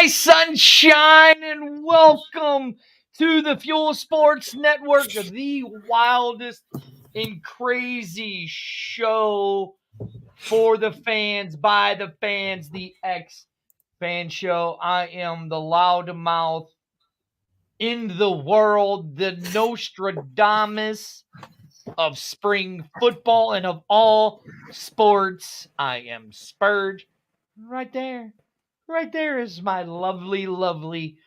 my sunshine, and welcome to the Fuel Sports Network, the wildest and crazy show for the fans, by the fans, the X-Fan Show. I am the loudmouth in the world, the Nostradamus of spring football and of all sports. I am Spurge. Right there. Right there is my lovely, lovely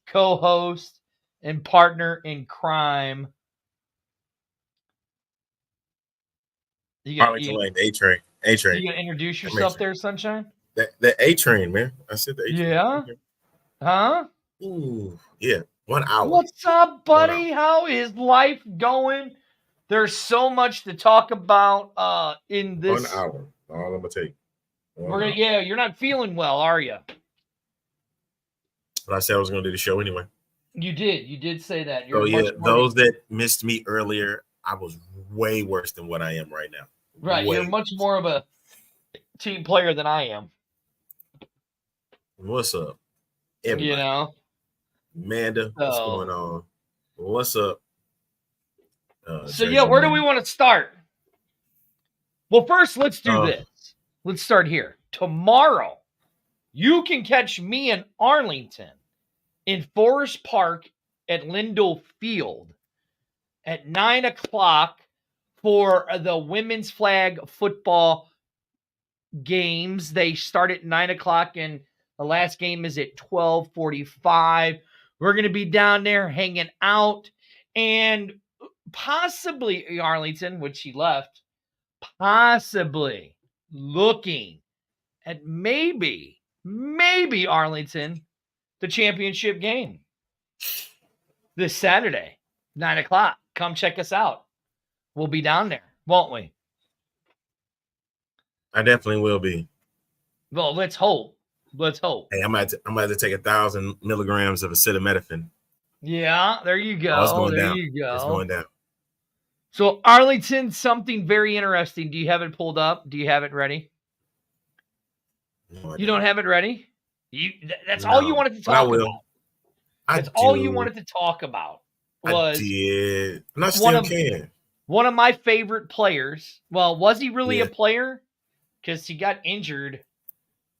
co-host and partner in crime. Arlington Lane, the A-Train. A-Train. You gonna introduce yourself there, Sunshine? The A-Train, man. I said the A-Train. Yeah? Huh? Ooh, yeah. 1 hour. What's up, buddy? How is life going? There's so much to talk about in this. 1 hour. All I'm gonna take. You're not feeling well, are you? But I said I was gonna do the show anyway. You did say that. Those that missed me earlier, I was way worse than what I am right now. Right, you're much more of a team player than I am. What's up, everybody? You know, Amanda, what's going on? What's up? Where do we want to start? Well, first, let's do this. Let's start here. Tomorrow, you can catch me in Arlington in Forest Park at Lindell Field at 9 o'clock for the women's flag football games. They start at 9 o'clock, and the last game is at 12:45. We're going to be down there hanging out, and possibly Arlington, which she left, possibly looking at maybe Arlington, the championship game this Saturday, 9 o'clock. Come check us out. We'll be down there, won't we? I definitely will be. Well, let's hope. Hey, I'm about to take 1,000 milligrams of acetaminophen. Yeah, there you go. It's going down. It's going down. So Arlington, something very interesting. Do you have it pulled up? Do you have it ready? No, you don't have it ready? That's all you wanted to talk about. That's all you wanted to talk about. I did. And I still can. One of my favorite players. Well, was he really a player? Because he got injured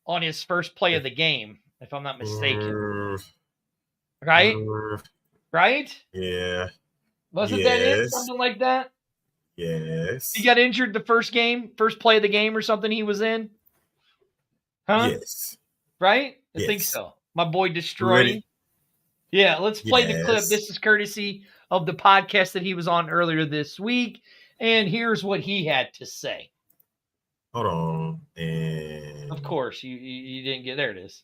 on his first play of the game, if I'm not mistaken. Right? Right? Yeah. Wasn't that it? Something like that? Yes. He got injured the first play of the game or something he was in? Huh? Yes. Right? I think so. My boy Destroy. Yeah, let's play the clip. This is courtesy of the podcast that he was on earlier this week. And here's what he had to say. Hold on. And of course, you didn't get there. It is.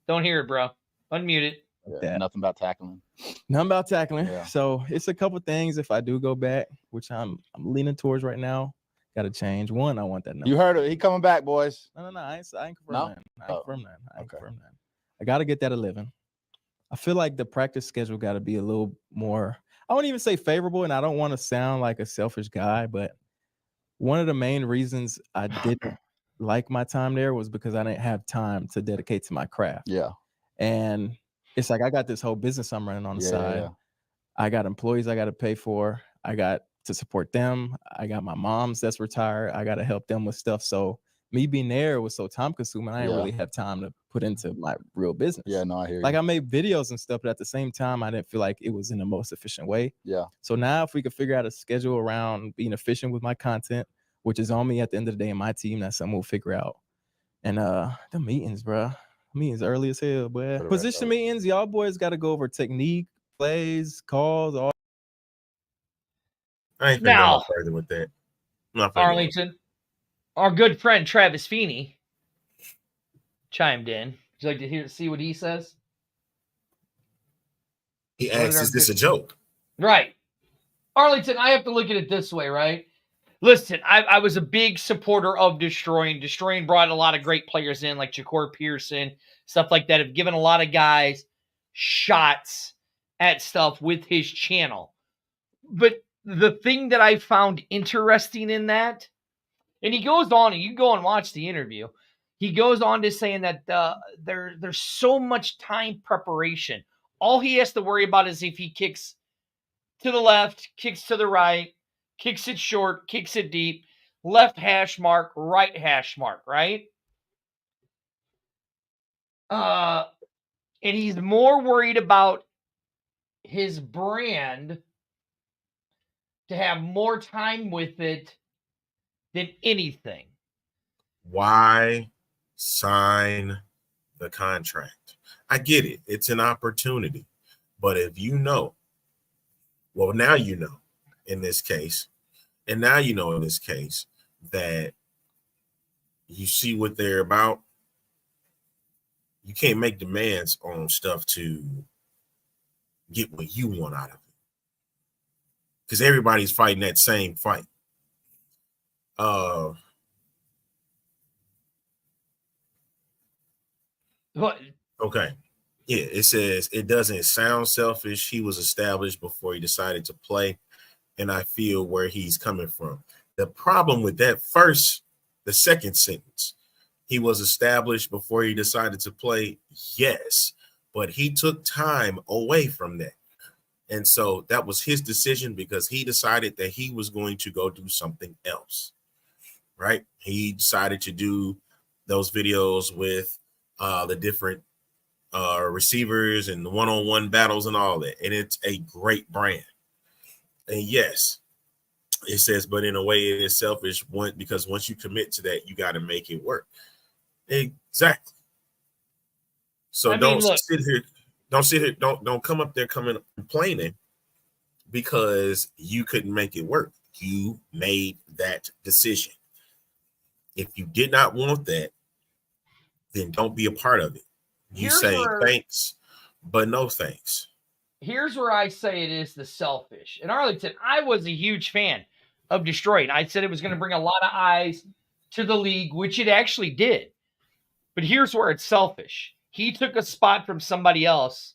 Don't hear it, bro. Unmute it. Yeah, nothing about tackling. Nothing about tackling. Yeah. So it's a couple things if I do go back, which I'm leaning towards right now. Got to change. One, I want that number. You heard it. He coming back, boys. No. I ain't confirmed that. I ain't confirmed that. I got to get that 11. I feel like the practice schedule got to be a little more, I won't even say favorable, and I don't want to sound like a selfish guy, but one of the main reasons I didn't like my time there was because I didn't have time to dedicate to my craft. Yeah. And it's like I got this whole business I'm running on the side. Yeah. I got employees I got to pay for. I got to support them. I got my mom's that's retired. I got to help them with stuff. So me being there was so time consuming. I didn't really have time to put into my real business. Yeah, no, I hear you. Like I made videos and stuff, but at the same time, I didn't feel like it was in the most efficient way. Yeah. So now if we could figure out a schedule around being efficient with my content, which is on me at the end of the day in my team, that's something we'll figure out. And the meetings, bro. Meetings early as hell, boy. Position meetings, y'all boys got to go over technique, plays, calls, all. I ain't thinking no further with that. Arlington, our good friend Travis Feeney chimed in. Would you like to see what he says? He asks, is this a joke? Right. Arlington, I have to look at it this way, right? Listen, I was a big supporter of Destroying. Destroying brought a lot of great players in, like Ja'Cory Pearson, stuff like that. Have given a lot of guys shots at stuff with his channel. But the thing that I found interesting in that, and he goes on, and you go and watch the interview, he goes on to saying that there's so much time preparation. All he has to worry about is if he kicks to the left, kicks to the right, kicks it short, kicks it deep, left hash mark, right hash mark, right? And he's more worried about his brand to have more time with it than anything. Why sign the contract? I get it. It's an opportunity. But if you know, well, now you know in this case, and now you know in this case that you see what they're about, you can't make demands on stuff to get what you want out of it. Because everybody's fighting that same fight. But Okay. Yeah, it says it doesn't sound selfish. He was established before he decided to play, and I feel where he's coming from. The problem with that the second sentence, he was established before he decided to play. Yes, but he took time away from that. And so that was his decision because he decided that he was going to go do something else, right? He decided to do those videos with the different receivers and the one-on-one battles and all that. And it's a great brand. And yes, it says, but in a way it is selfish because once you commit to that, you got to make it work. Exactly. So don't sit here, don't come up there complaining because you couldn't make it work. You made that decision. If you did not want that, then don't be a part of it. You say thanks, but no thanks. Here's where I say it is the selfish. In Arlington, I was a huge fan of Destroyed. I said it was going to bring a lot of eyes to the league, which it actually did. But here's where it's selfish. He took a spot from somebody else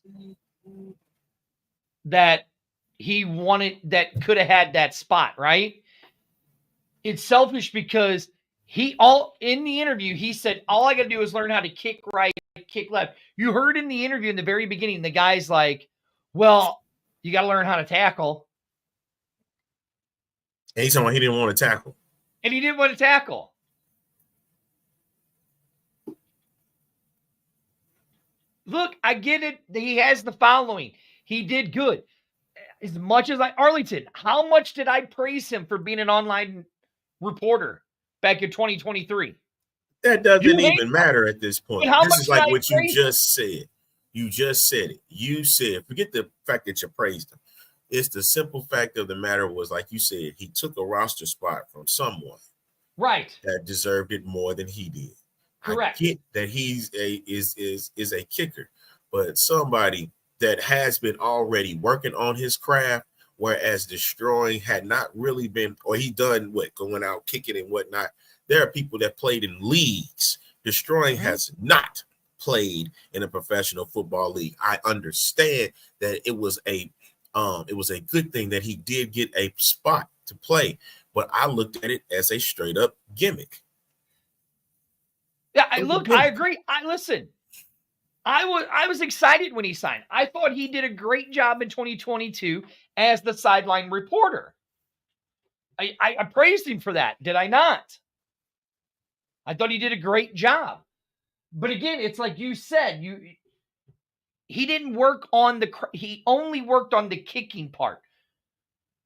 that he wanted, that could have had that spot, right? It's selfish because in the interview, he said, all I got to do is learn how to kick right, kick left. You heard in the interview in the very beginning, the guy's like, well, you got to learn how to tackle. And he's saying he didn't want to tackle. And he didn't want to tackle. Look, I get it. He has the following. He did good. As much as Arlington, how much did I praise him for being an online reporter back in 2023? That doesn't even matter at this point. This is like what you just said. You just said it. You said, forget the fact that you praised him. It's the simple fact of the matter was, like you said, he took a roster spot from someone, right, that deserved it more than he did. Correct. I get that he's is a kicker, but somebody that has been already working on his craft, whereas Destroying had not really been, or he done what, going out kicking and whatnot. There are people that played in leagues. Destroying has not played in a professional football league. I understand that it was a good thing that he did get a spot to play, but I looked at it as a straight up gimmick. Yeah, I agree. Listen. I was excited when he signed. I thought he did a great job in 2022 as the sideline reporter. I praised him for that, did I not? I thought he did a great job. But again, it's like you said, he didn't work on he only worked on the kicking part.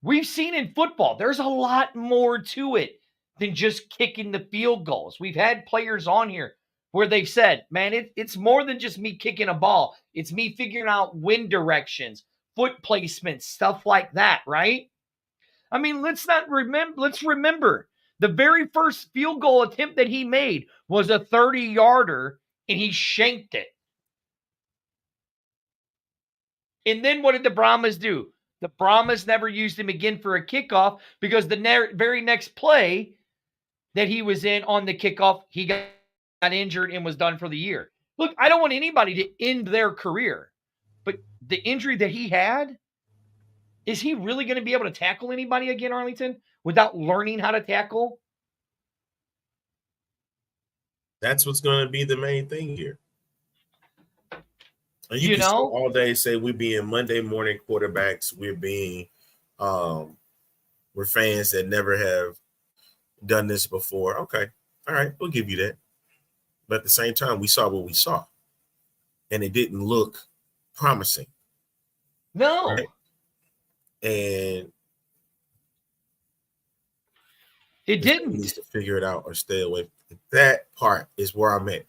We've seen in football, there's a lot more to it than just kicking the field goals. We've had players on here where they've said, man, it's more than just me kicking a ball. It's me figuring out wind directions, foot placement, stuff like that, right? I mean, let's remember the very first field goal attempt that he made was a 30-yarder, and he shanked it. And then what did the Brahmas do? The Brahmas never used him again for a kickoff because the very next play that he was in on the kickoff, he got injured and was done for the year. Look, I don't want anybody to end their career, but the injury that he had, is he really going to be able to tackle anybody again, Arlington, without learning how to tackle? That's what's going to be the main thing here. And you You can still know? all day say we're being Monday morning quarterbacks. We're being, we're fans that never have done this before. Okay. All right. We'll give you that. But at the same time, we saw what we saw. And it didn't look promising. No. Right? And it he didn't. needs to figure it out or stay away. That part is where I'm at.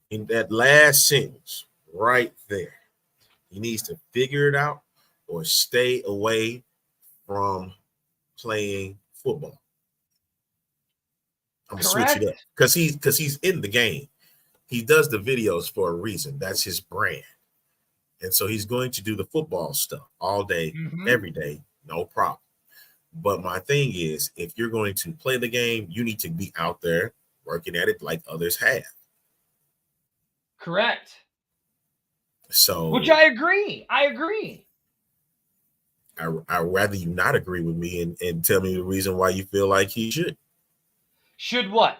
In that last sentence right there, he needs to figure it out or stay away from playing football. I'm gonna switch it up because he's in the game. He does the videos for a reason. That's his brand. And so he's going to do the football stuff all day, every day, no problem. But my thing is, if you're going to play the game, you need to be out there working at it like others have. Correct. So, which I agree. I'd rather you not agree with me and tell me the reason why you feel like he should. Should what?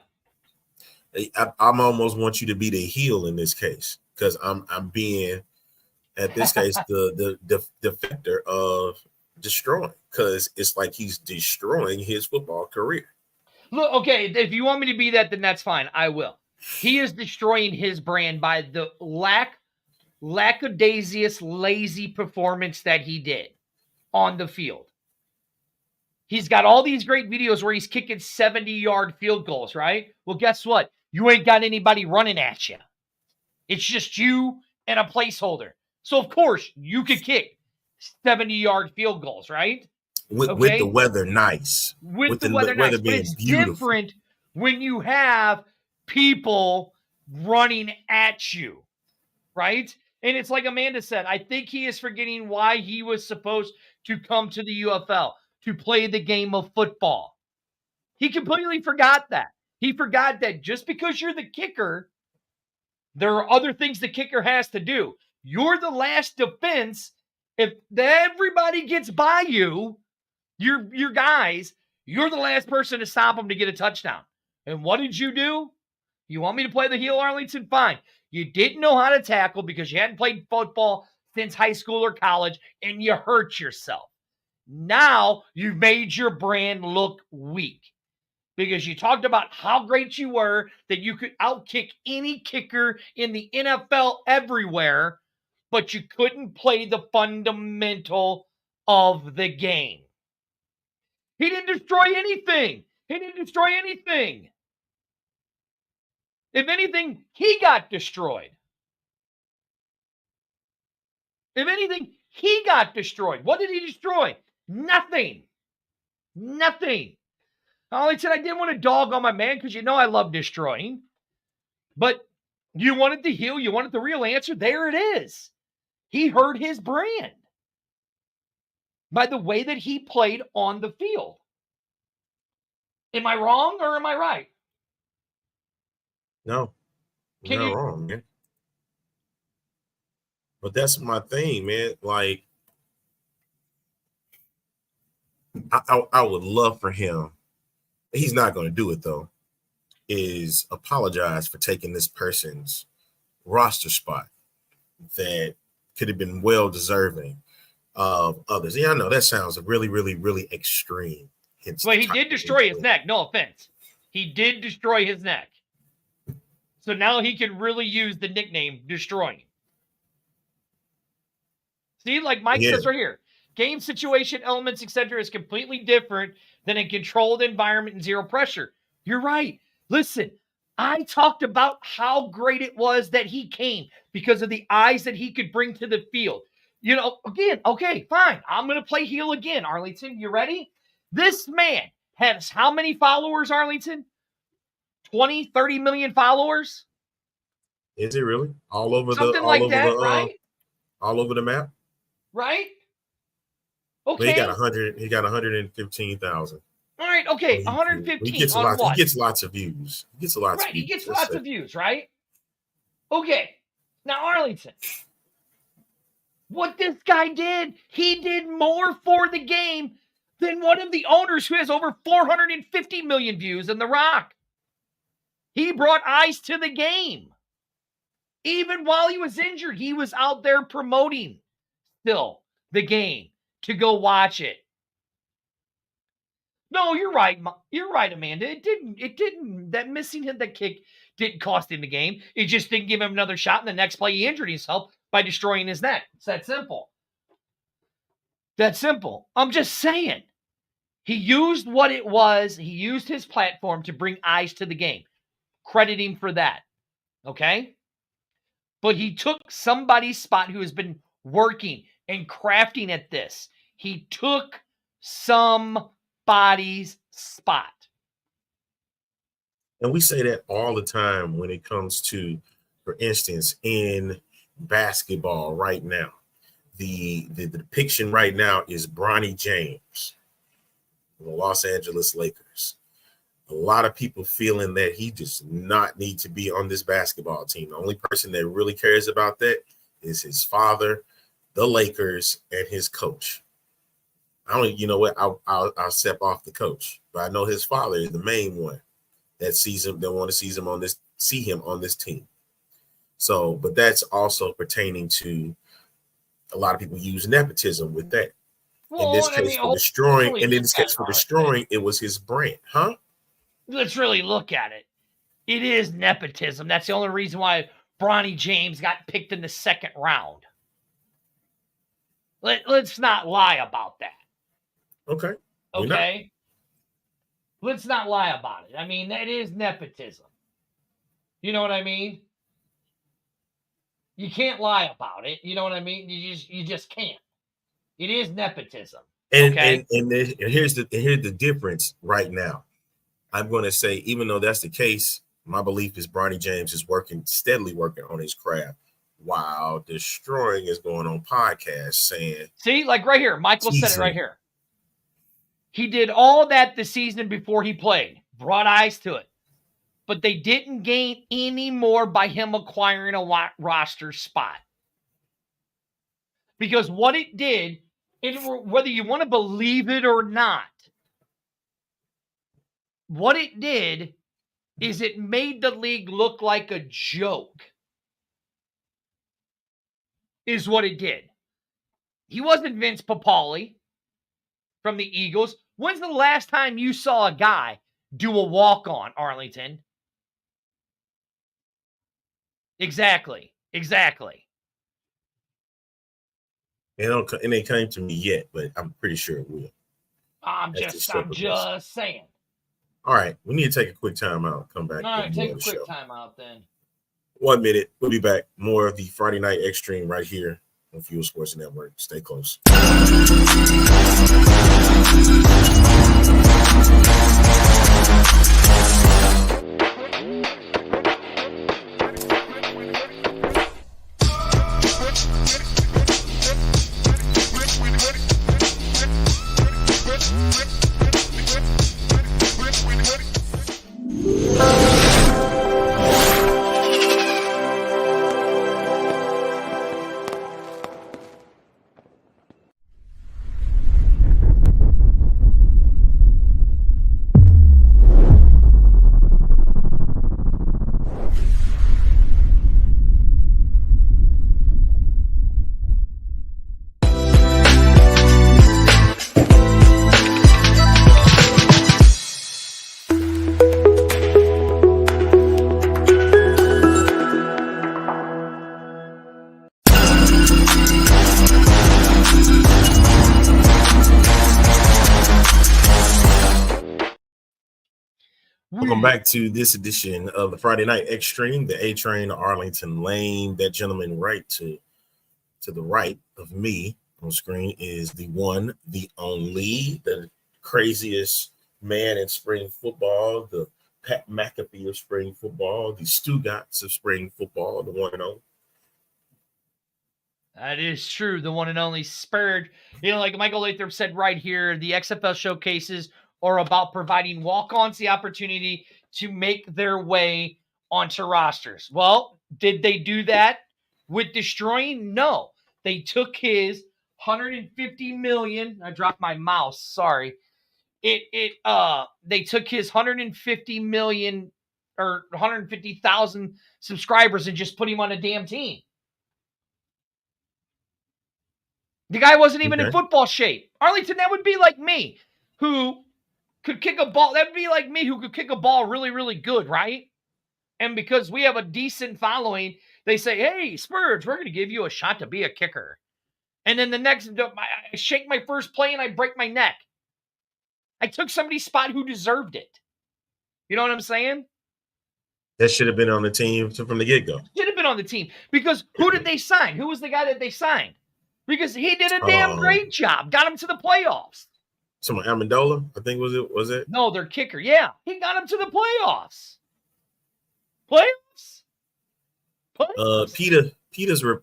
I'm almost want you to be the heel in this case because I'm being, at this case, the defector of destroying, because it's like he's destroying his football career. Look, okay, if you want me to be that, then that's fine. I will. He is destroying his brand by the lackadaisious, lazy performance that he did on the field. He's got all these great videos where he's kicking 70-yard field goals, right? Well, guess what? You ain't got anybody running at you. It's just you and a placeholder. So, of course, you could kick 70-yard field goals, right? With the weather nice. With the weather nice. But it's beautiful. Different when you have people running at you, right? And it's like Amanda said, I think he is forgetting why he was supposed to come to the UFL, to play the game of football. He completely forgot that. He forgot that just because you're the kicker, there are other things the kicker has to do. You're the last defense. If everybody gets by you, your guys, you're the last person to stop them to get a touchdown. And what did you do? You want me to play the heel, Arlington? Fine. You didn't know how to tackle because you hadn't played football since high school or college, and you hurt yourself. Now you've made your brand look weak because you talked about how great you were, that you could outkick any kicker in the NFL everywhere, but you couldn't play the fundamental of the game. He didn't destroy anything. If anything, he got destroyed. What did he destroy? Nothing. Arlington, I didn't want to dog on my man because you know I love destroying. But you wanted the heel, you wanted the real answer. There it is. He hurt his brand by the way that he played on the field. Am I wrong or am I right? No, you're not wrong, man. But that's my thing, man. Like, I would love for him. He's not going to do it though. Is apologize for taking this person's roster spot that could have been well deserving of others. Yeah, I know that sounds really, really, really extreme. But he did destroy his neck. No offense. He did destroy his neck. So now he can really use the nickname destroying. See, like Mike says right here, game situation, elements, etc. is completely different than a controlled environment and zero pressure. You're right. Listen, I talked about how great it was that he came because of the eyes that he could bring to the field. You know, again, okay, fine. I'm going to play heel again, Arlington. You ready? This man has how many followers, Arlington? 20, 30 million followers? Is it really? All over something like that, right? All over the map? Right? Okay. But he got 100. He got 115,000. All right. Okay. 115. He gets on what? He gets lots of views. He gets lots. Right. He gets lots of views. Right. Okay. Now Arlington, what this guy did, he did more for the game than one of the owners who has over 450 million views in The Rock. He brought eyes to the game. Even while he was injured, he was out there promoting still the game to go watch it. No, you're right. You're right, Amanda. It didn't, that missing hit that kick didn't cost him the game. It just didn't give him another shot. And the next play, he injured himself by destroying his neck. It's that simple. That simple. I'm just saying. He used what it was. He used his platform to bring eyes to the game. Credit him for that. Okay? But he took somebody's spot who has been working and crafting at this. He took somebody's spot. And we say that all the time when it comes to, for instance, in basketball right now. The depiction right now is Bronny James, the Los Angeles Lakers. A lot of people feeling that he does not need to be on this basketball team. The only person that really cares about that is his father, the Lakers, and his coach. You know what? I'll step off the coach, but I know his father is the main one that sees him, that want to see him on this team. So, but that's also pertaining to a lot of people use nepotism with that. Well, in this case, for destroying, it was his brand, huh? Let's really look at it. It is nepotism. That's the only reason why Bronny James got picked in the second round. Let's not lie about that. Okay. Okay? Let's not lie about it. I mean, that is nepotism. You know what I mean? You can't lie about it. You know what I mean? You just can't. It is nepotism. And here's the difference right now. I'm going to say, even though that's the case, my belief is Bronny James is steadily working on his craft while destroying is going on podcasts saying. See, like right here, Michael said it right here. He did all that the season before he played, brought eyes to it. But they didn't gain any more by him acquiring a roster spot. Because what it did, whether you want to believe it or not, what it did is it made the league look like a joke. Is what it did. He wasn't Vince Papale from the Eagles. When's the last time you saw a guy do a walk-on, Arlington? Exactly. It ain't came to me yet, but I'm pretty sure it will. I'm just saying. All right, we need to take a quick time out. Come back. All right, take a quick time out then. 1 minute. We'll be back. More of the Friday Night Extreme right here on Fuel Sports Network. Stay close. Welcome back to this edition of the Friday Night Extreme, the A Train to Arlington Lane. That gentleman right to the right of me on screen is the one, the only, the craziest man in spring football, the Pat McAfee of spring football, the Stugatz of spring football, the one and only. That is true. The one and only Spurge. Like Michael Lathrop said right here, the XFL showcases are about providing walk-ons the opportunity to make their way onto rosters. Well, did they do that with destroying? No. They took his $150 million. I dropped my mouse. Sorry. They took his $150 million or 150,000 subscribers and just put him on a damn team. The guy wasn't even in football shape. Arlington, that would be like me, who could kick a ball. That would be like me, who could kick a ball really, really good, right? And because we have a decent following, they say, hey, Spurge, we're going to give you a shot to be a kicker. And then the next, I shake my first play and I break my neck. I took somebody's spot who deserved it. You know what I'm saying? That should have been on the team from the get-go. Should have been on the team. Because who did they sign? Who was the guy that they signed? Because he did a damn great job. Got him to the playoffs. Someone Amendola, I think was it? No, their kicker. Yeah. He got him to the playoffs. Playoffs?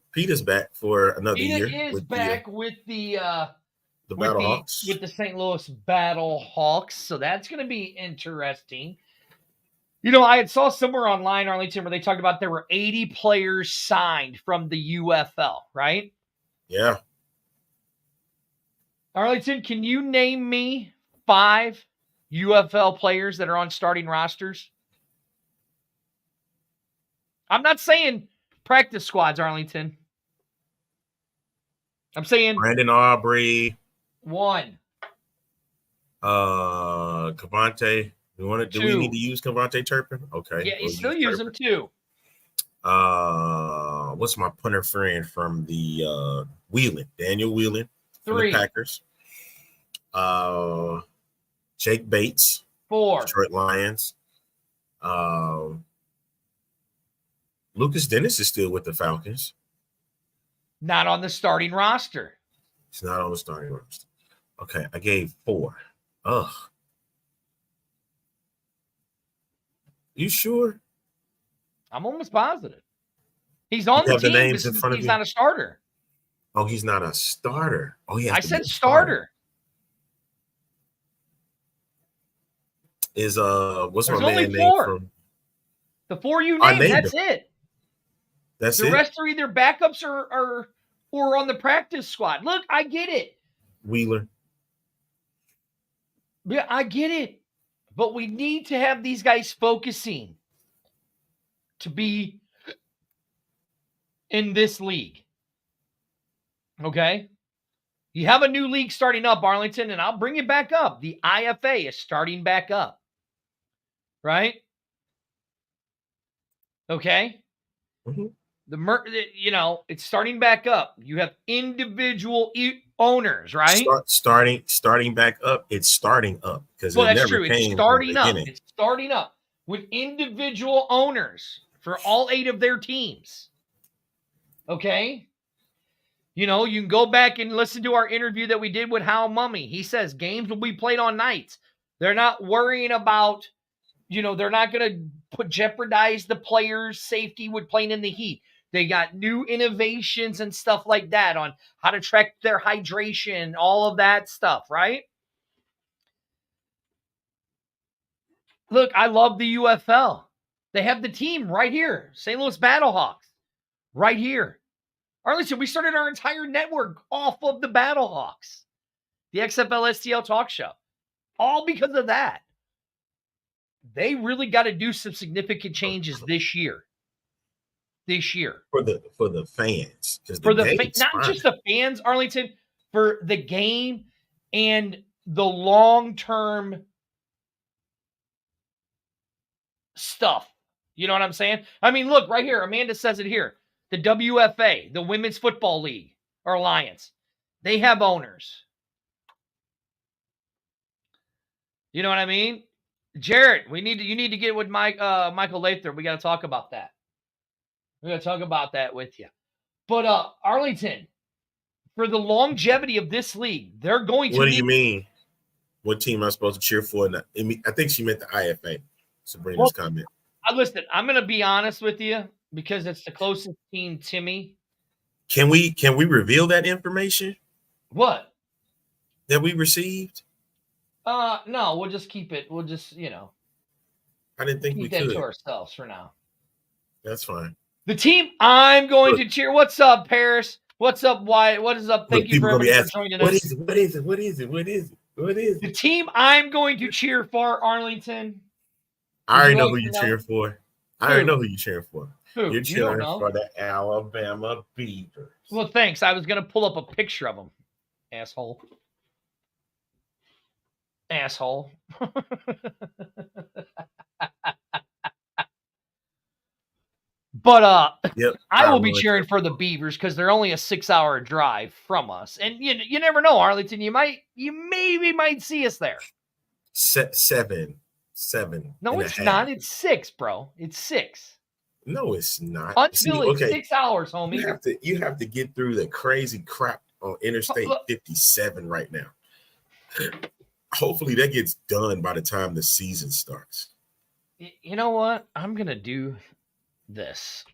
Peter's back for another year. Peter is back with the Battlehawks. With the St. Louis Battlehawks. So that's going to be interesting. You know, I saw somewhere online, Arlington, where they talked about there were 80 players signed from the UFL, right? Yeah. Arlington, can you name me 5 UFL players that are on starting rosters? I'm not saying practice squads, Arlington. I'm saying Brandon Aubrey. 1. Cavante. Do we need to use Cavante Turpin? Okay. Yeah, you still use him too. What's my punter friend from the Wheelan? Daniel Wheelan from 3. the Packers. Jake Bates. 4. Detroit Lions. Lucas Dennis is still with the Falcons. Not on the starting roster. He's not on the starting roster. Okay, I gave 4. Ugh. You sure? I'm almost positive. He's on the team. Names in front of he's you? not a starter. Oh, he's not a starter. Oh, yeah. I said starter. Is what's There's my only man name 4. from? The 4 you I named, named that's them. it. That's the it. rest are either backups or on the practice squad. Look, I get it. Wheeler. Yeah, I get it. But we need to have these guys focusing to be in this league. Okay? You have a new league starting up, Arlington, and I'll bring it back up. The IFA is starting back up. Right? Okay? Mm-hmm. It's starting back up. You have individual owners, right? Starting back up. It's starting up because that's true. It's starting up. It's starting up with individual owners for all 8 of their teams. Okay. You can go back and listen to our interview that we did with Hal Mummy. He says games will be played on nights. They're not worrying about, they're not going to jeopardize the players' safety with playing in the heat. They got new innovations and stuff like that on how to track their hydration, all of that stuff, right? Look, I love the UFL. They have the team right here, St. Louis Battlehawks, right here. Arlington, we started our entire network off of the Battlehawks, the XFL STL talk show, all because of that. They really got to do some significant changes this year. For the fans, not just the fans, Arlington, for the game and the long-term stuff. You know what I'm saying? I mean, look right here. Amanda says it here. The WFA, the Women's Football League or Alliance, they have owners. You know what I mean? Jarrett, you need to get with Michael Lathrop. We got to talk about that. We're going to talk about that with you. But Arlington, for the longevity of this league, they're going to. What do you mean? What team am I supposed to cheer for? I think she meant the IFA. Sabrina's comment. Listen, I'm going to be honest with you because it's the closest team to me. Can we reveal that information? What? That we received? No, we'll just keep it. We'll just, I didn't think we could. Keep that to ourselves for now. That's fine. The team I'm going to cheer. What's up, Paris? What's up, Wyatt? What is up? Thank you for joining us. What is it? The team I'm going to cheer for, Arlington. I already know like who to you're know? cheering for. I Who? already know who you're cheering for. Who? You're You don't cheering know. for the Alabama Beavers. Well, thanks. I was gonna pull up a picture of them. Asshole. Asshole. But Yep. I will be will cheering for the Beavers because they're only a 6-hour drive from us, and you never know, Arlington. You maybe might see us there. Seven. No, and a it's half. not. It's 6, bro. It's 6. No, it's not. Huntsville is okay. 6 hours, homie. You have to get through the crazy crap on Interstate 57 right now. Hopefully that gets done by the time the season starts. You know what? I'm gonna do this.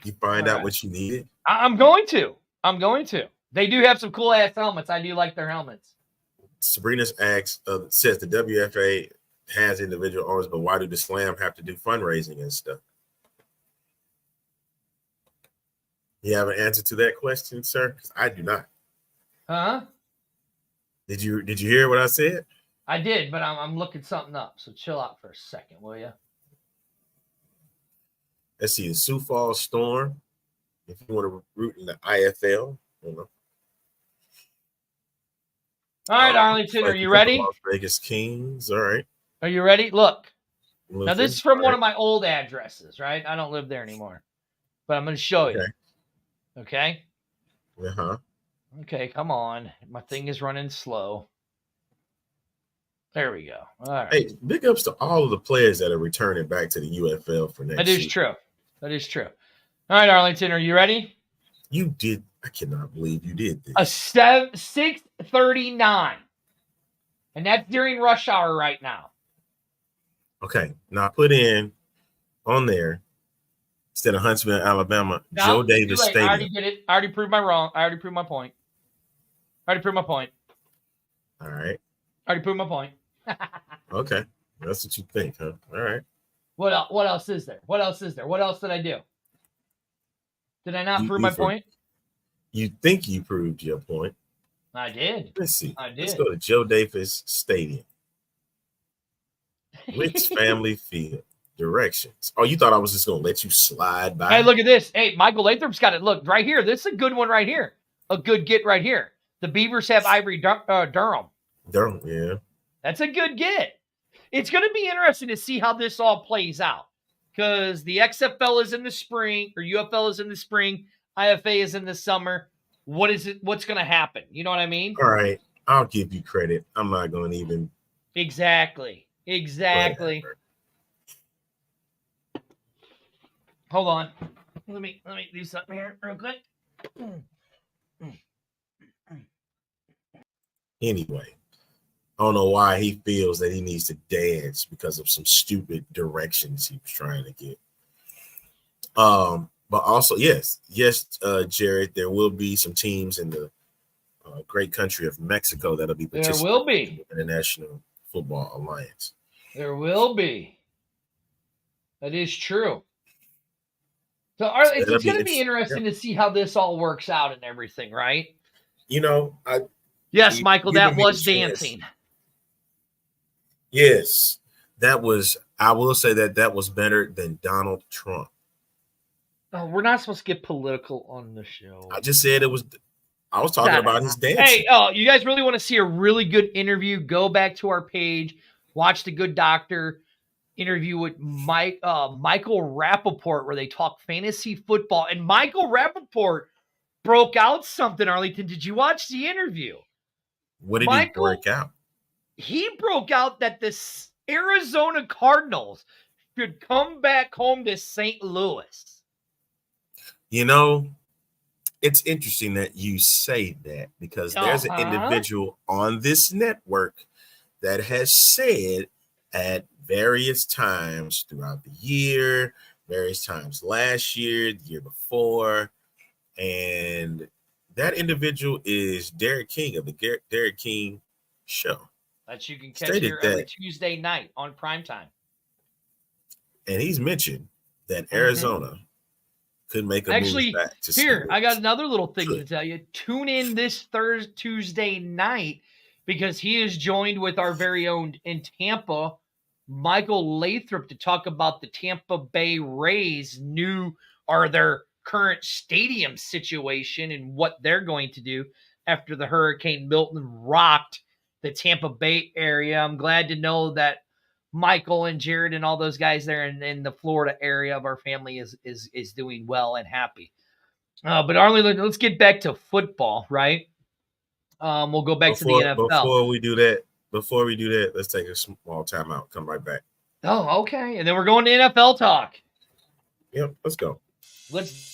You find out what you needed. I'm going to. They do have some cool ass helmets. I do like their helmets. Sabrina's says the WFA has individual owners, but why do the Slam have to do fundraising and stuff? You have an answer to that question, sir? Because I do not. Huh? Did you hear what I said? I did, but I'm looking something up. So chill out for a second, will you? Let's see, the Sioux Falls Storm. If you want to root in the IFL, you know. All right, Arlington, are you ready? Las Vegas Kings. All right. Are you ready? Look. Listen, Now, this is from one of my old addresses, right? I don't live there anymore. But I'm going to show you. Okay? Uh-huh. Okay, come on. My thing is running slow. There we go. All right. Hey, big ups to all of the players that are returning back to the UFL for next That season. is true. That is true. All right, Arlington, are you ready? You did. I cannot believe you did this. A 6:39. And that's during rush hour right now. Okay. Now put in on there instead of Huntsville, Alabama, No, Joe Davis I Stadium. already did it. I already proved my wrong. I already proved my point. All right. Okay. That's what you think, huh? All right. What else is there? What else did I do? Did I not prove my point? You think you proved your point. I did. Let's see. I did. Let's go to Joe Davis Stadium. Rick's Family Field. Directions. Oh, you thought I was just going to let you slide by? Hey, look at this. Hey, Michael Lathrop's got it. Look, right here. This is a good one right here. A good get right here. The Beavers have Ivory Durham. Durham, yeah. That's a good get. It's going to be interesting to see how this all plays out because the XFL is in the spring or UFL is in the spring. IFA is in the summer. What's going to happen? You know what I mean? All right. I'll give you credit. I'm not going to even. Exactly. Whatever. Hold on. Let me do something here real quick. Anyway, I don't know why he feels that he needs to dance because of some stupid directions he was trying to get. But also, yes, Jared, there will be some teams in the great country of Mexico that'll be participating. There will be. In the National Football Alliance. There will be. That is true. So it's going to be interesting to see how this all works out and everything, right? You know, yes, Michael, that was dancing. Yes, that was. I will say that was better than Donald Trump. Oh, we're not supposed to get political on the show. I just said it was. I was talking about his dancing. Hey, you guys really want to see a really good interview? Go back to our page, watch The Good Doctor interview with Michael Rappaport, where they talk fantasy football. And Michael Rappaport broke out something, Arlington. Did you watch the interview? What did he break out? He broke out that the Arizona Cardinals should come back home to St. Louis. You know, it's interesting that you say that because there's an individual on this network that has said at various times throughout the year, various times last year, the year before, and that individual is Derek King of the Derek King Show. That you can catch here every Tuesday night on primetime. And he's mentioned that Arizona could make a move back to here. I got another little thing to tell you. Tune in this Tuesday night because he is joined with our very own in Tampa, Michael Lathrop, to talk about the Tampa Bay Rays' their current stadium situation and what they're going to do after the Hurricane Milton rocked the Tampa Bay area. I'm glad to know that Michael and Jared and all those guys there in the Florida area of our family is doing well and happy. But Arlie, let's get back to football, right? We'll go back to the NFL. Before we do that, let's take a small timeout. Come right back. Oh, okay. And then we're going to NFL talk. Yep, let's go. Let's.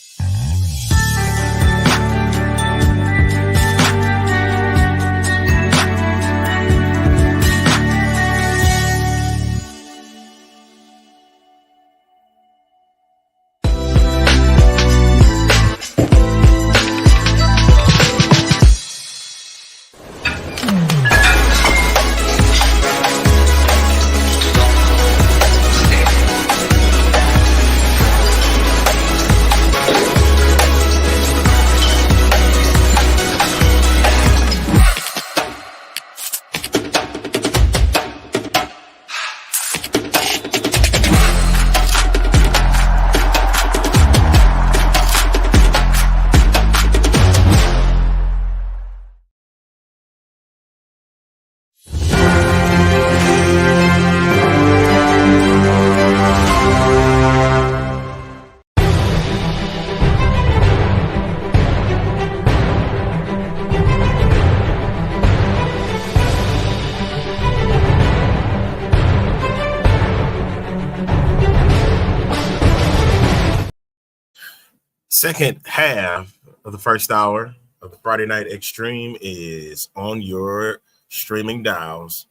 Second half of the first hour of the Friday Night Extreme is on your streaming dials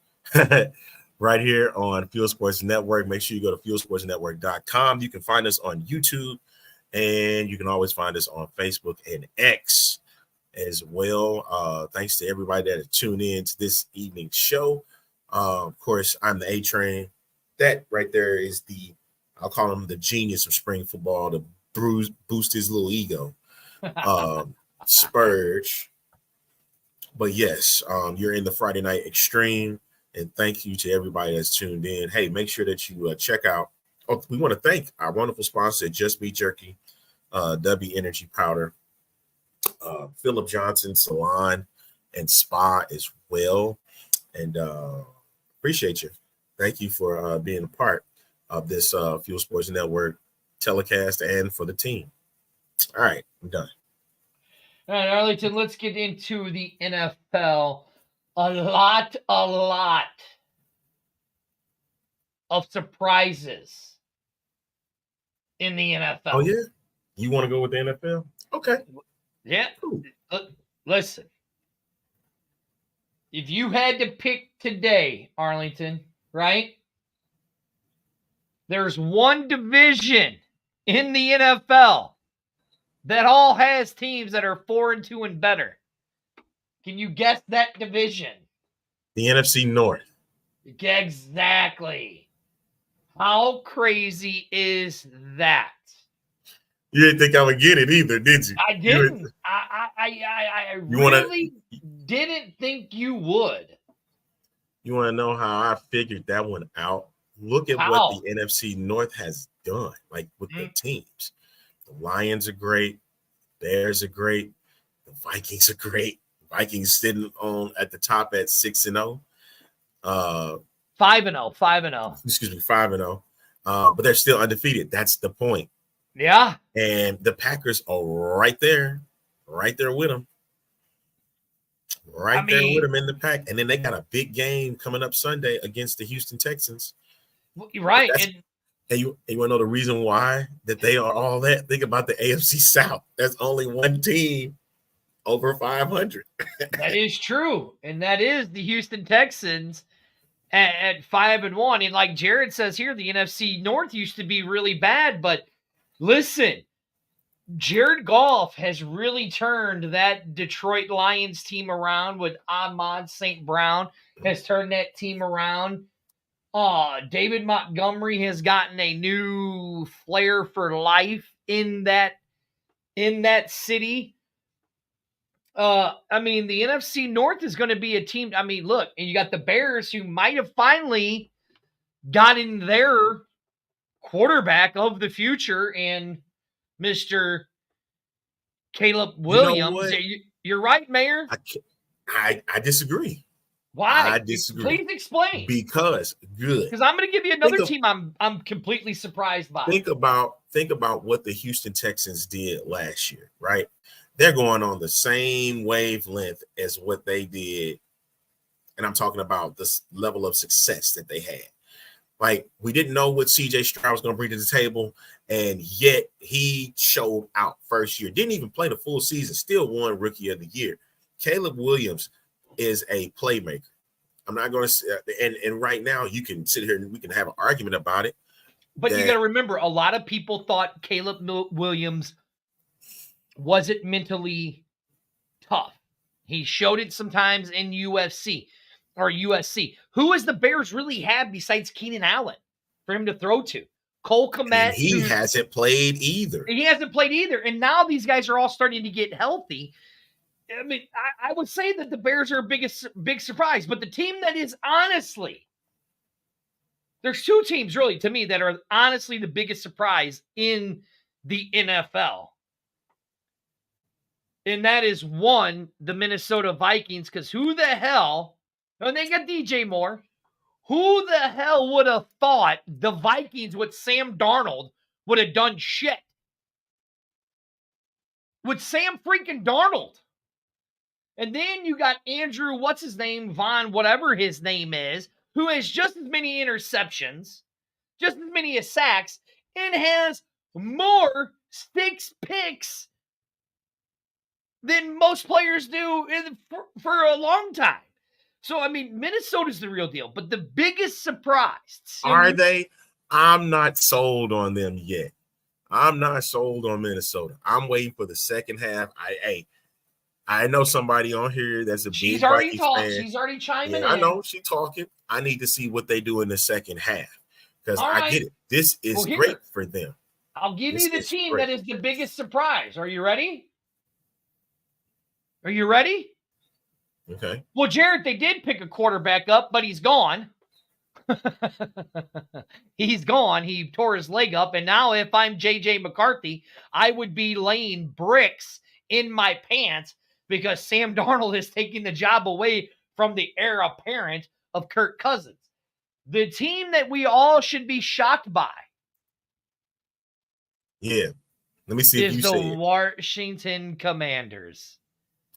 right here on Fuel Sports Network. Make sure you go to fuelsportsnetwork.com. You can find us on YouTube, and you can always find us on Facebook and X as well. Thanks to everybody that tuned in to this evening's show. Of course, I'm the A-Train. That right there is I'll call him the genius of spring football, the boost his little ego. Spurge. But yes, you're in the Friday Night Extreme, and thank you to everybody that's tuned in. Hey, make sure that you check out. We want to thank our wonderful sponsor, Just Be Jerky, Dubby Energy Powder, Philip Johnson Salon and Spa as well. And appreciate you. Thank you for being a part of this Fuel Sports Network telecast and for the team. All right, I'm done. All right, Arlington, let's get into the NFL. A lot of surprises in the NFL. Oh, yeah? You want to go with the NFL? Okay. Yeah. Cool. Listen, if you had to pick today, Arlington, right? There's one division in the NFL that all has teams that are 4-2 and better. Can you guess that division? The NFC North. Exactly. How crazy is that? You didn't think I would get it either, did you? I didn't. I really didn't think you would. You want to know how I figured that one out? Look at what the NFC North has done, like with the teams. The Lions are great. Bears are great. The Vikings are great. Vikings sitting on at the top at 6-0. 5-0. Excuse me, 5-0. But they're still undefeated. That's the point. Yeah. And the Packers are right there with them. There with them in the pack. And then they got a big game coming up Sunday against the Houston Texans. Right. And you want to know the reason why that they are all that? Think about the AFC South. There's only one team over 500. That is true. And that is the Houston Texans at 5-1. And like Jared says here, the NFC North used to be really bad. But listen, Jared Goff has really turned that Detroit Lions team around with Ahmad St. Brown, has turned that team around. David Montgomery has gotten a new flair for life in that city. I mean, the NFC North is going to be a team. I mean, look, and you got the Bears who might have finally gotten their quarterback of the future in Mr. Caleb You know Williams. what? You're right, Mayor. I disagree. Why? I disagree. Please explain. Because I'm going to give you another team I'm completely surprised by. Think about what the Houston Texans did last year, right? They're going on the same wavelength as what they did, and I'm talking about this level of success that they had. Like, we didn't know what CJ Stroud was going to bring to the table, and yet he showed out first year. Didn't even play the full season, still won Rookie of the Year. Caleb Williams is a playmaker. I'm not going to – and right now you can sit here and we can have an argument about it. But you got to remember, a lot of people thought Caleb Williams wasn't mentally tough. He showed it sometimes in USC. Who has the Bears really had besides Keenan Allen for him to throw to? Cole Kmet. He hasn't played either. And now these guys are all starting to get healthy. I mean, I would say that the Bears are a big surprise. But the team that is honestly, there's two teams really to me that are honestly the biggest surprise in the NFL. And that is one, the Minnesota Vikings, because who the hell, and they got DJ Moore, who the hell would have thought the Vikings with Sam Darnold would have done shit? With Sam freaking Darnold. And then you got Andrew, what's his name, Von, whatever his name is, who has just as many interceptions, just as many as sacks, and has more 6 picks than most players do for a long time. So, I mean, Minnesota's the real deal. But the biggest surprise. Are they? I'm not sold on them yet. I'm not sold on Minnesota. I'm waiting for the second half. I know somebody on here that's a big Vikings fan. She's already chiming in. I know she's talking. I need to see what they do in the second half because I get it. This is great for them. I'll give you the team that is the biggest surprise. Are you ready? Are you ready? Okay. Well, Jared, they did pick a quarterback up, but he's gone. He's gone. He tore his leg up. And now if I'm J.J. McCarthy, I would be laying bricks in my pants because Sam Darnold is taking the job away from the heir apparent of Kirk Cousins. The team that we all should be shocked by. Yeah. Let me see if you say the Washington Commanders.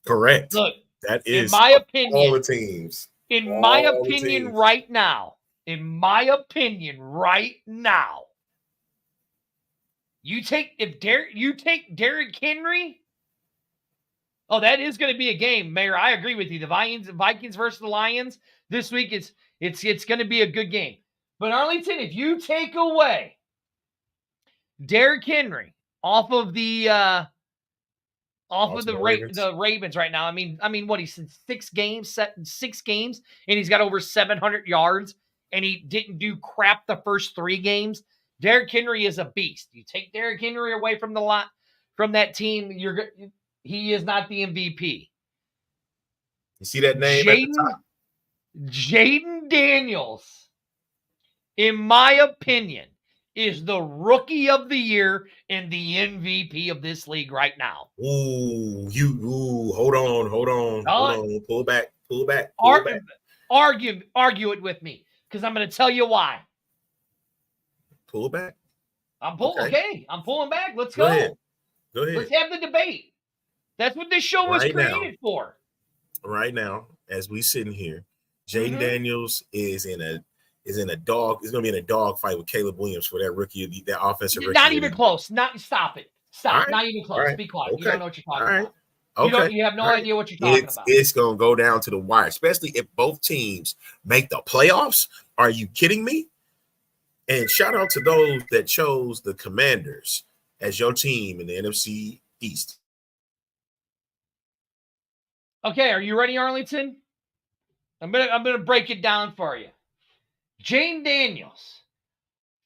Correct. Look, that is in my opinion, all the teams. In my opinion, right now, you take Derrick Henry. Oh, that is going to be a game, Mayor. I agree with you. The Vikings versus the Lions this week it's going to be a good game. But Arlington, if you take away Derrick Henry off of the Ravens right now. I mean, what, he's in 6 games, and he's got over 700 yards, and he didn't do crap the first 3 games. Derrick Henry is a beast. You take Derrick Henry away from that team, he is not the MVP. You see that name at the top? Jaden Daniels, in my opinion, is the rookie of the year and the MVP of this league right now. Hold on. Pull back. Argue it with me, because I'm going to tell you why. Pull back. I'm pulling back. Let's go. Go ahead. Let's have the debate. That's what this show was created for. Right now, as we sitting here, Jaden Daniels is in a dog. Is going to be in a dog fight with Caleb Williams for that that offensive rookie. Not even close. Stop it. Right. Not even close. Right. Be quiet. Okay. You don't know what you're talking about. Okay. You have no idea what you're talking about. It's going to go down to the wire, especially if both teams make the playoffs. Are you kidding me? And shout out to those that chose the Commanders as your team in the NFC East. Okay, are you ready, Arlington? I'm gonna break it down for you. Jaden Daniels,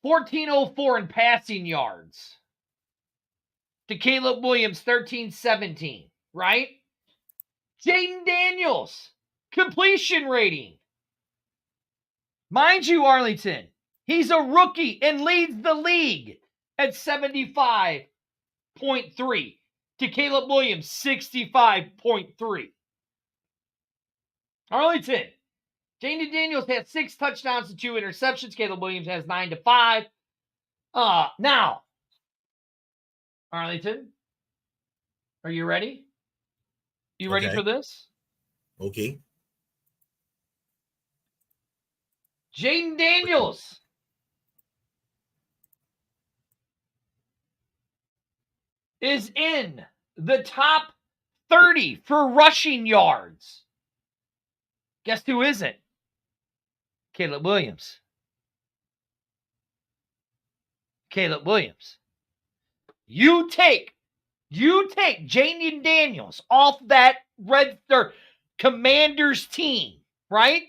1404 in passing yards. To Caleb Williams, 1317, right? Jaden Daniels, completion rating. Mind you, Arlington, he's a rookie and leads the league at 75.3 to Caleb Williams, 65.3. Arlington, Jaden Daniels has 6 touchdowns and 2 interceptions. Caleb Williams has 9 to 5. Now, Arlington, are you ready? You ready for this? Okay. Jaden Daniels is in the top 30 for rushing yards. Guess who isn't? Caleb Williams. Caleb Williams. You take Jaden Daniels off that Commanders team, right?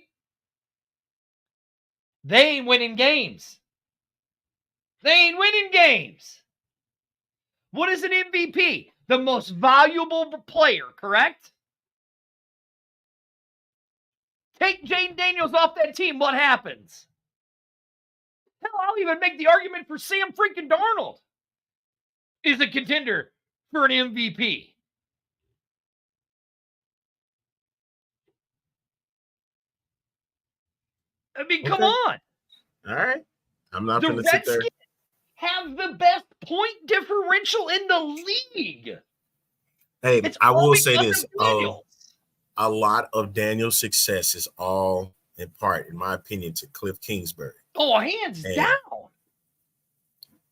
They ain't winning games. They ain't winning games. What is an MVP? The most valuable player, correct? Take Jaden Daniels off that team, what happens? Hell, I'll even make the argument for Sam freaking Darnold is a contender for an MVP. I mean, come on. All right. I'm not The going to sit there. Redskins have the best point differential in the league. Hey, It's I all will say because this. of Daniels. A lot of Daniel's success is all in part, in my opinion, to Cliff Kingsbury. Oh, hands down.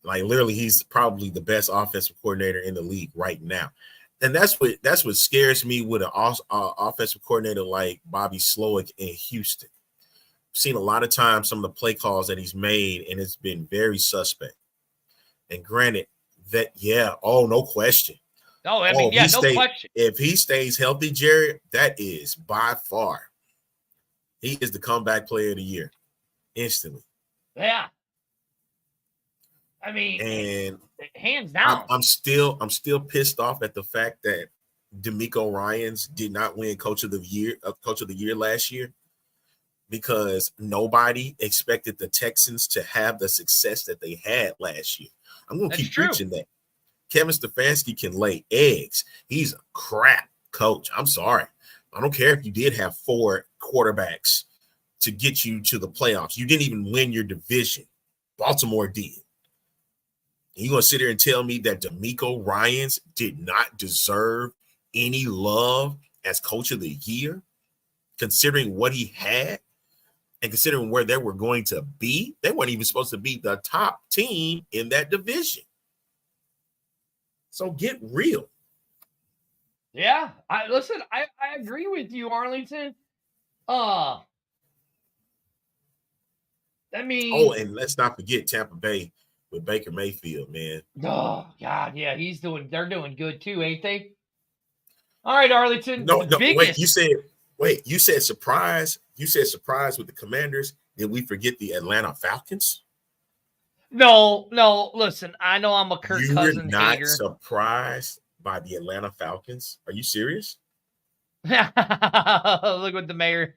Like literally, he's probably the best offensive coordinator in the league right now. And that's what scares me with an offensive coordinator like Bobby Slowick in Houston. I've seen a lot of times some of the play calls that he's made, and it's been very suspect. And granted, no question. Oh, I mean, no question. If he stays healthy, Jared, that is by far, he is the comeback player of the year instantly. Yeah. I mean, and hands down. I'm still pissed off at the fact that DeMeco Ryans did not win Coach of the Year last year, because nobody expected the Texans to have the success that they had last year. I'm going to keep preaching that. Kevin Stefanski can lay eggs. He's a crap coach. I'm sorry. I don't care if you did have 4 quarterbacks to get you to the playoffs. You didn't even win your division. Baltimore did. And you're going to sit here and tell me that DeMeco Ryans did not deserve any love as coach of the year, considering what he had and considering where they were going to be? They weren't even supposed to be the top team in that division. So get real. Yeah, I agree with you, Arlington. I mean, and let's not forget Tampa Bay with Baker Mayfield, man. Oh God, yeah, they're doing good too, ain't they? All right, Arlington. No, wait, you said surprise. You said surprise with the Commanders. Did we forget the Atlanta Falcons? No, listen, I know I'm a Kirk Cousins You're not hater. surprised by the Atlanta Falcons? Are you serious? Look what the mayor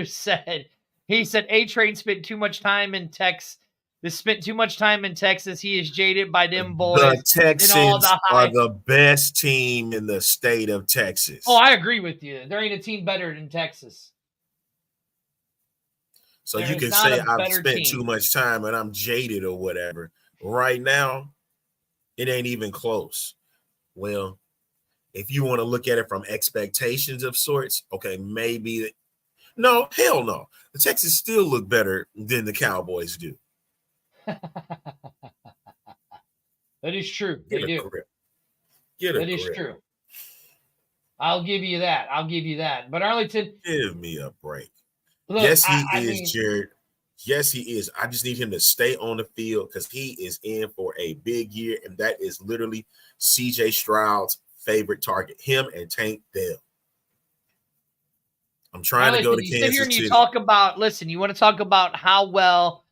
said. He said A-Train spent too much time in Texas. Spent too much time in Texas. He is jaded by them boys. The Texans are the best team in the state of Texas. Oh, I agree with you. There ain't a team better than Texas. So you can say I've spent too much time and I'm jaded or whatever. Right now, it ain't even close. Well, if you want to look at it from expectations of sorts, okay, maybe. No, hell no. The Texans still look better than the Cowboys do. That is true. They do. That is true. I'll give you that. But Arlington, give me a break. Look, yes, he is, Jared. Yes, he is. I just need him to stay on the field because he is in for a big year, and that is literally C.J. Stroud's favorite target. Him and Tank Dell. I'm trying to go to Kansas City. You sit here and you talk about. Listen, you want to talk about how well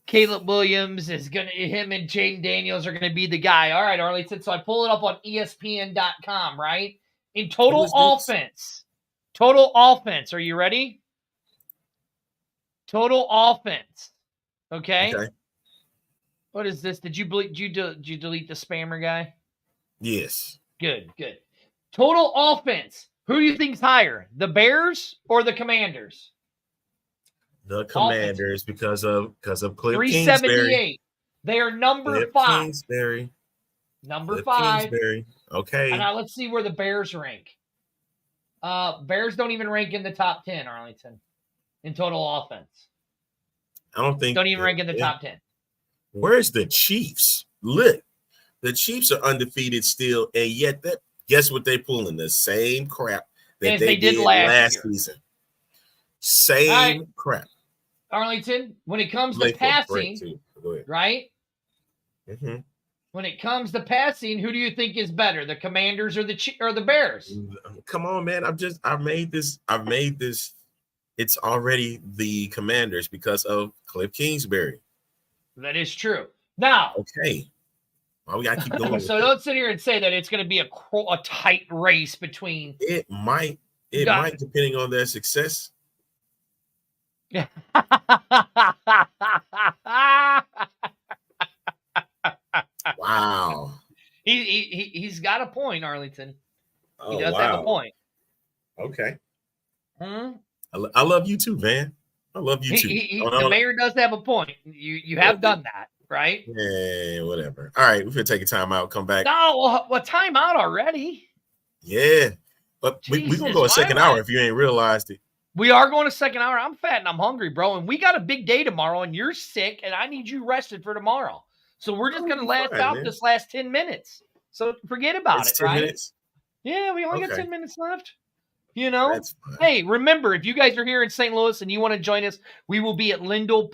Caleb Williams is gonna. Him and Jaden Daniels are gonna be the guy. All right, Arlington. So I pull it up on ESPN.com, right? in total offense. Total offense. Are you ready? Total offense. Okay. What is this? Did you delete the spammer guy? Yes. Good. Total offense. Who do you think's higher, the Bears or the Commanders? The Commanders because of Cliff 378. They are number 5. Kingsbury. Number 5. Kingsbury. Okay. And now let's see where the Bears rank. Bears don't even rank in the top 10, Arlington, in total offense. I don't think don't even rank in the top 10. Where's the Chiefs? Look, the Chiefs are undefeated still, and yet guess what they pulling? The same crap that they did last season. Same crap. Arlington, when it comes to passing, right? Mm-hmm. When it comes to passing, who do you think is better, the Commanders or the Bears? Come on, man! I made this. It's already the Commanders because of Cliff Kingsbury. That is true. Now, okay, well, we gotta keep going. So don't sit here and say that it's going to be a tight race between. It might, depending on their success. Wow. He's got a point, Arlington. He does have a point. Okay. I love you too, man. I love you too. The mayor does have a point. You have done that, right? Yeah, whatever. All right, we're gonna take a time out. Come back. No, well, time out already. Yeah, but we're gonna go a second hour if you ain't realized it. We are going a second hour. I'm fat and I'm hungry, bro. And we got a big day tomorrow, and you're sick, and I need you rested for tomorrow. So we're just gonna last out this last 10 minutes. So forget about it, 10 right? Minutes? Yeah, we only got 10 minutes left. You know, hey, remember, if you guys are here in St. Louis and you want to join us, we will be at Lindell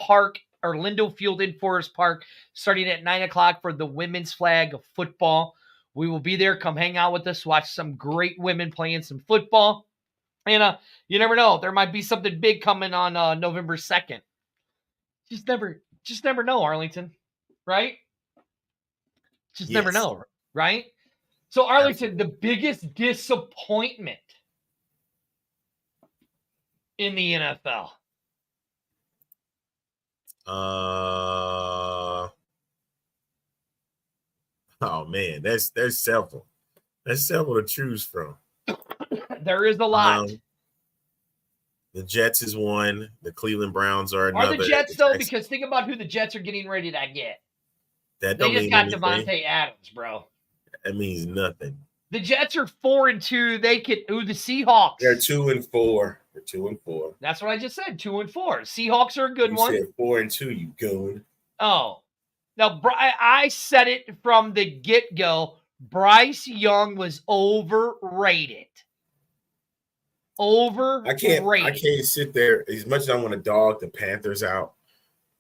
Field in Forest Park starting at 9:00 for the women's flag of football. We will be there. Come hang out with us, watch some great women playing some football. And you never know, there might be something big coming on November 2nd. Just never know, Arlington, right? Just never know, right? So, Arlington, the biggest disappointment in the NFL. Oh man, there's several. There's several to choose from. There is a lot. The Jets is one. The Cleveland Browns are another. Are the Jets though? Because think about who the Jets are getting ready to get. They just got Devontae Adams, bro. That means nothing. The Jets are 4-2. They could. The Seahawks. They're 2-4. They're 2-4. That's what I just said. 2-4. Seahawks are a good one. You said 4-2. You goon. Oh, now I said it from the get-go. Bryce Young was overrated. I can't sit there as much as I want to dog the Panthers out.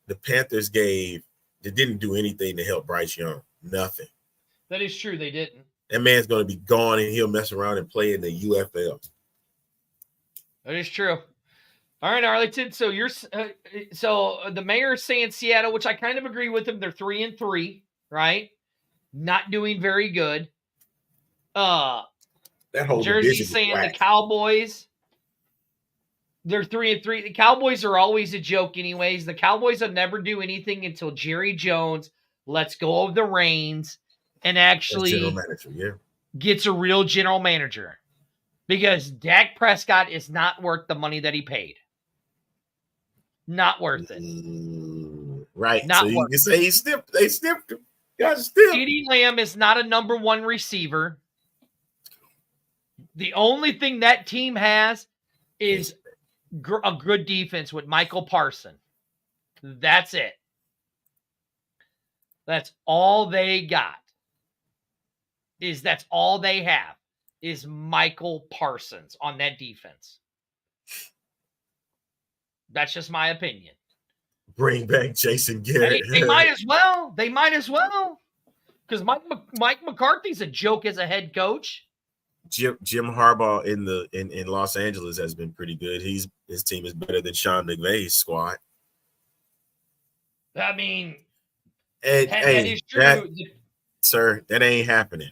The Panthers didn't do anything to help Bryce Young. Nothing. That is true. They didn't. That man's going to be gone, and he'll mess around and play in the UFL. That is true. All right, Arlington. So the mayor is saying Seattle, which I kind of agree with him. They're 3-3, right? Not doing very good. That whole Jersey's saying the Cowboys. They're 3-3. The Cowboys are always a joke, anyways. The Cowboys will never do anything until Jerry Jones lets go of the reins and actually gets a real general manager. Because Dak Prescott is not worth the money that he paid. Not worth it. Right. Not so worth you can say they snipped him. CeeDee Lamb is not a number one receiver. The only thing that team has is a good defense with Michael Parsons. That's it. That's all they got. That's all they have is Michael Parsons on that defense. That's just my opinion. Bring back Jason Garrett. They might as well. Because Mike McCarthy's a joke as a head coach. Jim Harbaugh in Los Angeles has been pretty good. His team is better than Sean McVay's squad. I mean, that is true. Sir, that ain't happening.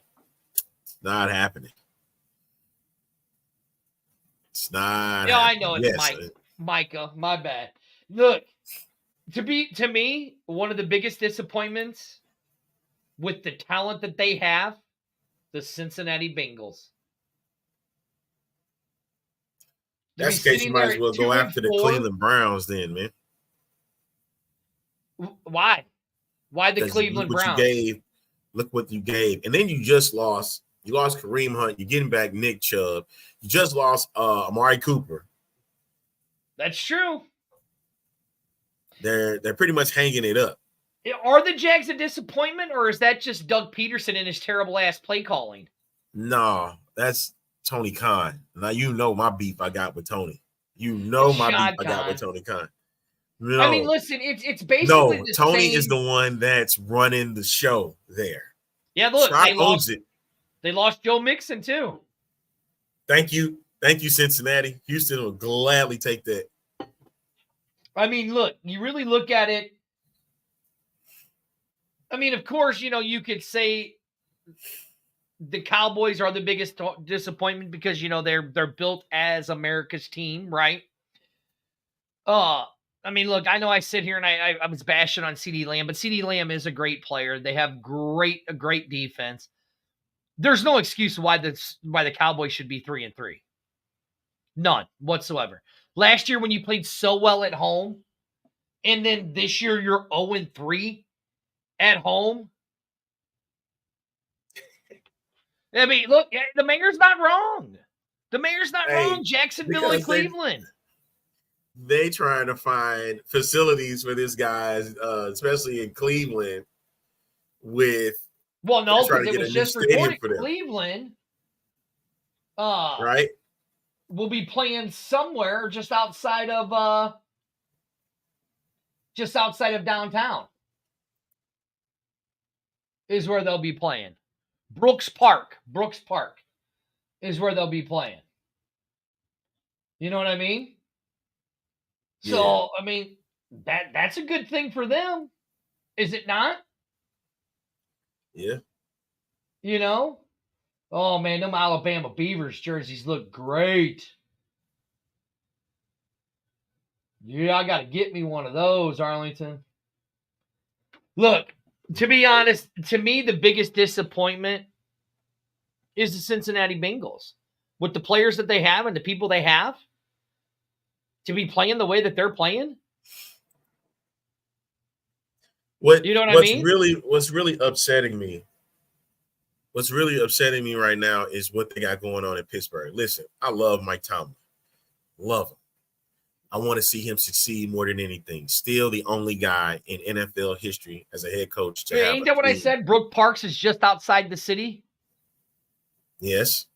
It's not happening. It's not. Yeah, I know it's yes. Micah. My bad. Look, to me, one of the biggest disappointments with the talent that they have, the Cincinnati Bengals. That's the case. You might as well go after the Cleveland Browns, then, man. Why? Why the Cleveland Browns? Look what you gave, and then you just lost. You lost Kareem Hunt. You're getting back Nick Chubb. You just lost Amari Cooper. That's true. They're pretty much hanging it up. Are the Jags a disappointment, or is that just Doug Peterson and his terrible ass play calling? No, that's Tony Khan. Now you know my beef I got with Tony. You know my beef I got with Tony Khan. No. I mean, listen, it's basically the Tony same... is the one that's running the show there. Yeah, look, owns it. They lost Joe Mixon too. Thank you, Cincinnati. Houston will gladly take that. I mean, look, you really look at it. I mean, of course, you could say the Cowboys are the biggest disappointment because they're built as America's team, right? I mean, look, I know I sit here and I was bashing on CeeDee Lamb, but CeeDee Lamb is a great player. They have a great defense. There's no excuse why the Cowboys should be 3-3. None whatsoever. Last year when you played so well at home, and then this year you're 0-3 at home. I mean, look, the mayor's not wrong. The mayor's not wrong. Jacksonville and Cleveland. They trying to find facilities for this guy, especially in Cleveland. Well, no, because it was just reported Cleveland. Right. Will be playing somewhere just outside of downtown. Is where they'll be playing. Brooks Park is where they'll be playing. You know what I mean? Yeah. So, I mean, that's a good thing for them. Is it not? Yeah. Oh, man, them Alabama Beavers jerseys look great. Yeah, I got to get me one of those, Arlington. Look, to be honest, to me, the biggest disappointment is the Cincinnati Bengals. With the players that they have and the people they have, to be playing the way that they're playing. You know what I mean? What's really upsetting me right now is what they got going on in Pittsburgh. Listen, I love Mike Tomlin. Love him. I want to see him succeed more than anything. Still the only guy in NFL history as a head coach to have. Ain't that what I said? Brook Parks is just outside the city? Yes.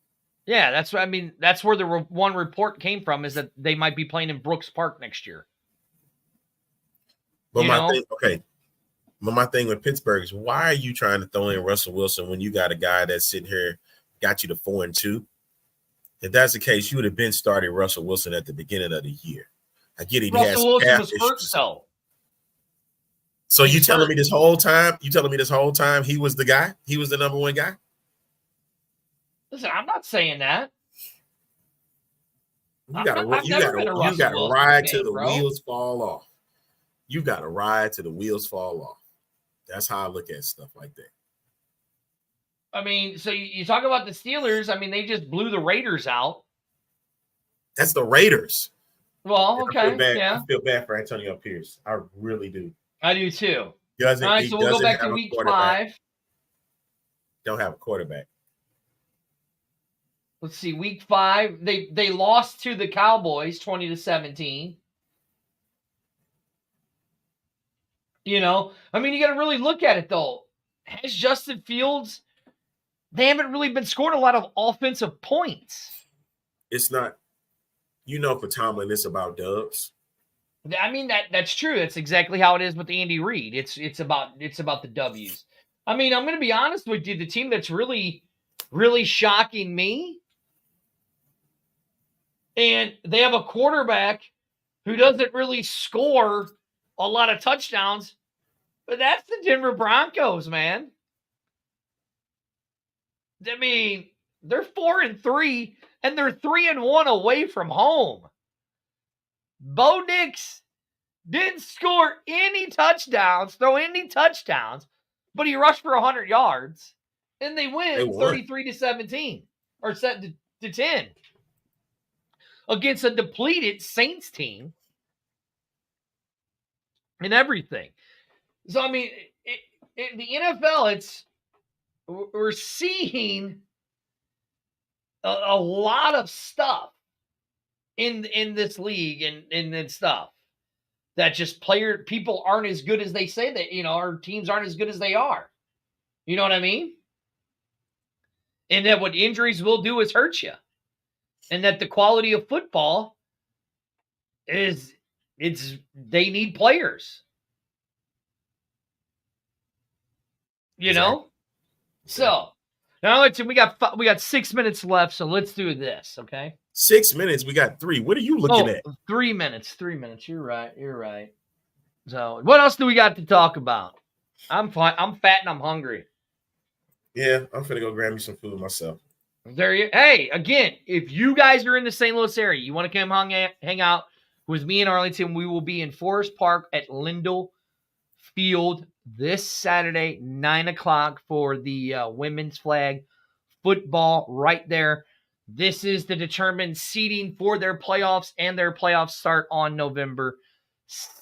Yeah, that's what I mean. That's where the one report came from, is that they might be playing in Brooks Park next year. But my thing with Pittsburgh is, why are you trying to throw in Russell Wilson when you got a guy that's sitting here got you to 4-2? If that's the case, you would have been starting Russell Wilson at the beginning of the year. I get it. Russell Wilson was hurt, though. So you telling me this whole time he was the guy? He was the number one guy? Listen, I'm not saying that. You got to ride till the wheels fall off. You got to ride till the wheels fall off. That's how I look at stuff like that. I mean, so you talk about the Steelers. I mean, they just blew the Raiders out. That's the Raiders. Well, okay, I feel bad for Antonio Pierce. I really do. I do too. All right, so we'll go back to week 5. Don't have a quarterback. Let's see, week 5, they lost to the Cowboys 20-17. I mean, you got to really look at it though. Has Justin Fields? They haven't really been scoring a lot of offensive points. It's not. For Tomlin, it's about dubs. I mean, that's true. That's exactly how it is with Andy Reid. It's about the W's. I mean, I'm going to be honest with you. The team that's really, really shocking me, and they have a quarterback who doesn't really score a lot of touchdowns, but that's the Denver Broncos, man. I mean, They're 4-3, and they're 3-1 away from home. Bo Nix didn't score any touchdowns, throw any touchdowns, but he rushed for 100 yards, and they win 33-17 or 7-10 against a depleted Saints team and everything. So, I mean, in the NFL, we're seeing a lot of stuff in this league and stuff that just people aren't as good as they say that, our teams aren't as good as they are. You know what I mean? And that what injuries will do is hurt you. And that the quality of football they need players. You know? So now we got 6 minutes left, so let's do this, okay? 6 minutes. We got 3. What are you looking at? 3 minutes. 3 minutes. You're right. So what else do we got to talk about? I'm fine. I'm fat and I'm hungry. Yeah, I'm finna go grab me some food myself. Hey, again, if you guys are in the St. Louis area, you want to come hang out with me in Arlington, we will be in Forest Park at Lindell Field this Saturday, 9 o'clock for the women's flag football right there. This is to determine seeding for their playoffs, and their playoffs start on November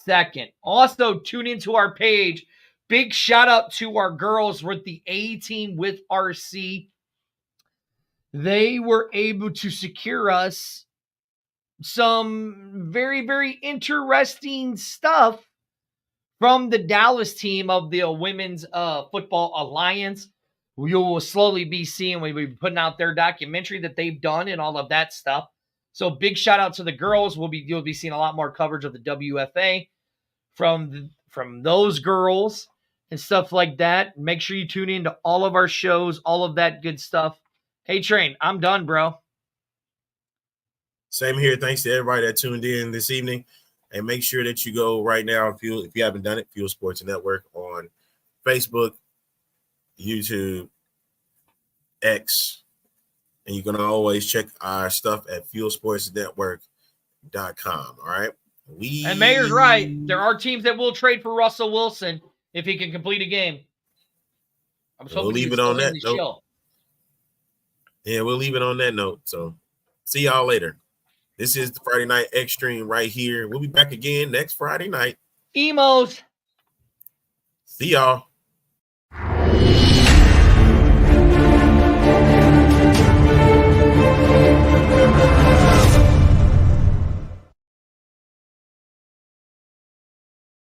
2nd. Also, tune into our page. Big shout out to our girls with the A team with RC. They were able to secure us some very, very interesting stuff from the Dallas team of the Women's Football Alliance. You will slowly be seeing, we'll be putting out their documentary that they've done and all of that stuff. So big shout out to the girls. You'll be seeing a lot more coverage of the WFA from those girls and stuff like that. Make sure you tune in to all of our shows, all of that good stuff. Hey, Train, I'm done, bro. Same here. Thanks to everybody that tuned in this evening. And make sure that you go right now, if you haven't done it, Fuel Sports Network on Facebook, YouTube, X, and you can always check our stuff at fuelsportsnetwork.com. All right. And Mayor's right. There are teams that will trade for Russell Wilson if he can complete a game. We'll leave it on that note. Yeah, we'll leave it on that note. So see y'all later. This is the Friday Night Extreme right here. We'll be back again next Friday night. Emos. See y'all.